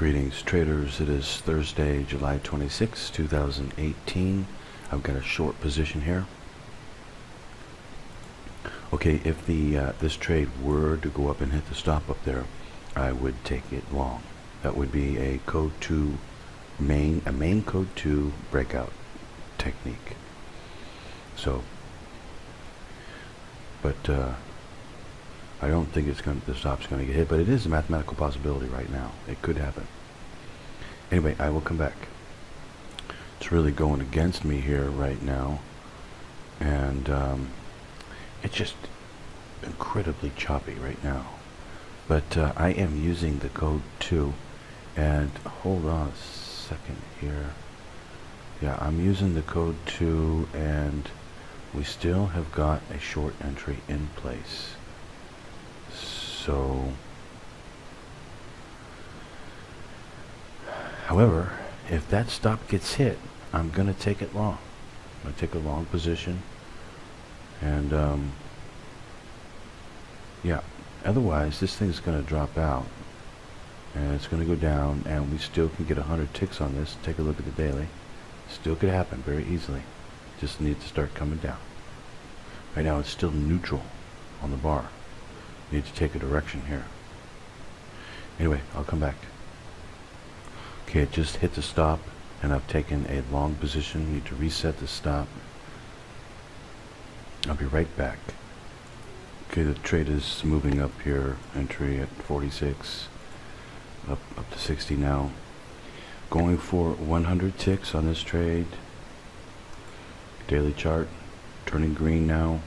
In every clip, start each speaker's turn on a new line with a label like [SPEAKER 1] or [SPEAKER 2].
[SPEAKER 1] Greetings traders, it is Thursday, July 26, 2018. I've got a short position here. Okay, if this trade were to go up and hit the stop up there, I would take it long. That would be a code 2 main code 2 breakout technique. So, but I don't think the stop's going to get hit, but it is a mathematical possibility right now. It could happen. Anyway, I will come back. It's really going against me here right now, and it's just incredibly choppy right now. But I am using the code 2, and hold on a second here. Yeah, I'm using the code 2, and we still have got a short entry in place. So, however, if that stop gets hit, I'm going to take it long. I'm going to take a long position. And, yeah, otherwise this thing's going to drop out. And it's going to go down, and we still can get 100 ticks on this. Take a look at the daily. Still could happen very easily. Just needs to start coming down. Right now it's still neutral on the bar. Need to take a direction here. Anyway, I'll come back. Okay, it just hit the stop, and I've taken a long position. Need to reset the stop. I'll be right back. Okay, the trade is moving up here. Entry at 46, up to 60 now. Going for 100 ticks on this trade. Daily chart turning green now.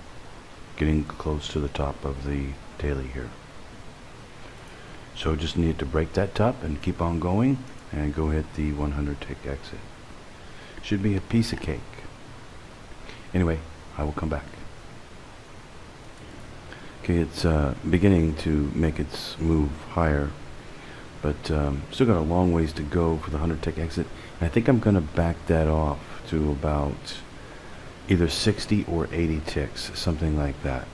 [SPEAKER 1] Getting close to the top of the daily here. So just need to break that top and keep on going and go hit the 100 tick exit. Should be a piece of cake. Anyway, I will come back. Okay, it's beginning to make its move higher, but still got a long ways to go for the 100 tick exit. And I think I'm going to back that off to about either 60 or 80 ticks, something like that.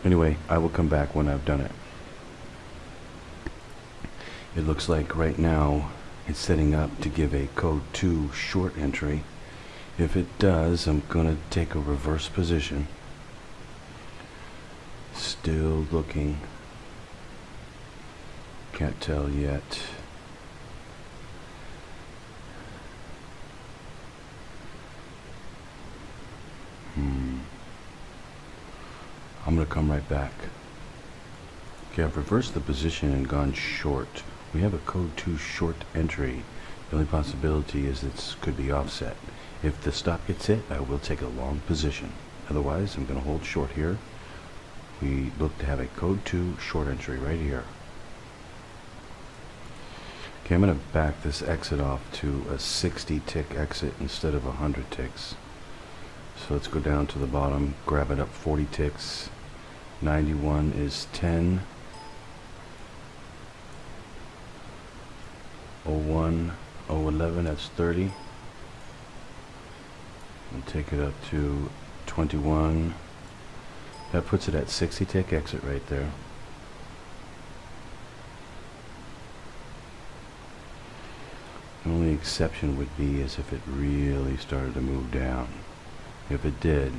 [SPEAKER 1] Anyway, I will come back when I've done it. It looks like right now it's setting up to give a code 2 short entry. If it does, I'm going to take a reverse position. Still looking. Can't tell yet. I'm going to come right back. Okay, I've reversed the position and gone short. We have a code 2 short entry. The only possibility is this could be offset. If the stop gets hit, I will take a long position. Otherwise, I'm going to hold short here. We look to have a code 2 short entry right here. Okay, I'm going to back this exit off to a 60 tick exit instead of 100 ticks. So let's go down to the bottom, grab it up 40 ticks. 91 is 10. 01, 011, that's 30. And take it up to 21. That puts it at 60 tick exit right there. The only exception would be is if it really started to move down. If it did,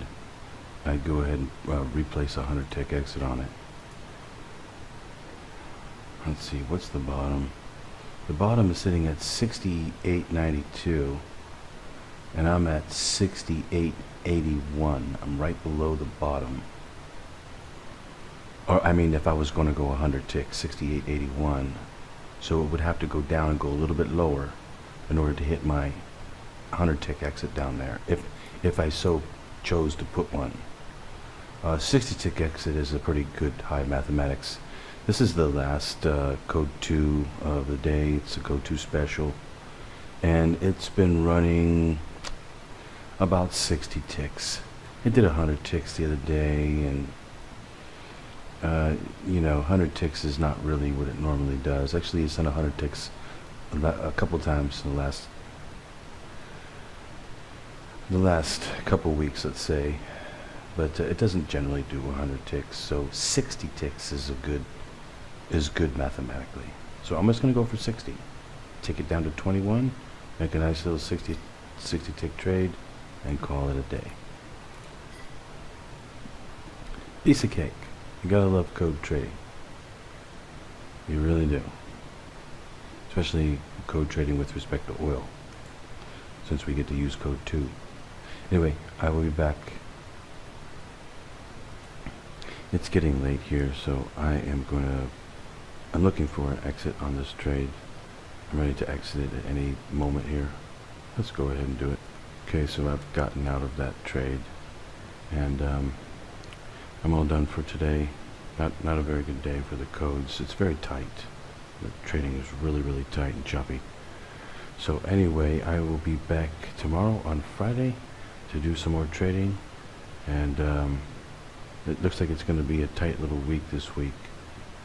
[SPEAKER 1] I'd go ahead and replace a 100 tick exit on it. Let's see, what's the bottom? The bottom is sitting at 68.92, and I'm at 68.81. I'm right below the bottom. Or I mean, if I was going to go 100 ticks, 68.81. So it would have to go down and go a little bit lower in order to hit my 100 tick exit down there, if I so chose to put one. 60 tick exit is a pretty good high mathematics. This is the last code 2 of the day. It's a code 2 special, and it's been running about 60 ticks. It did 100 ticks the other day, and you know, 100 ticks is not really what it normally does. Actually, it's done 100 ticks a couple times in the last couple weeks, let's say, but it doesn't generally do 100 ticks. So 60 ticks is good mathematically. So I'm just going to go for 60. take it down to 21, make a nice little 60 tick trade, and call it a day. Piece of cake. You gotta love code trading. You really do. Especially code trading with respect to oil, since we get to use code 2. Anyway, I will be back. It's getting late here, so I'm looking for an exit on this trade. I'm ready to exit it at any moment here. Let's go ahead and do it. Okay, so I've gotten out of that trade, and I'm all done for today. Not a very good day for the codes. It's very tight. The trading is really tight and choppy. So anyway, I will be back tomorrow on Friday to do some more trading, and it looks like it's going to be a tight little week this week,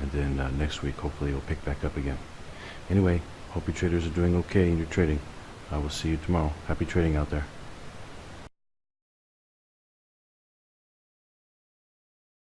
[SPEAKER 1] and then next week hopefully it'll pick back up again. Anyway, hope your traders are doing okay in your trading. I will see you tomorrow. Happy trading out there.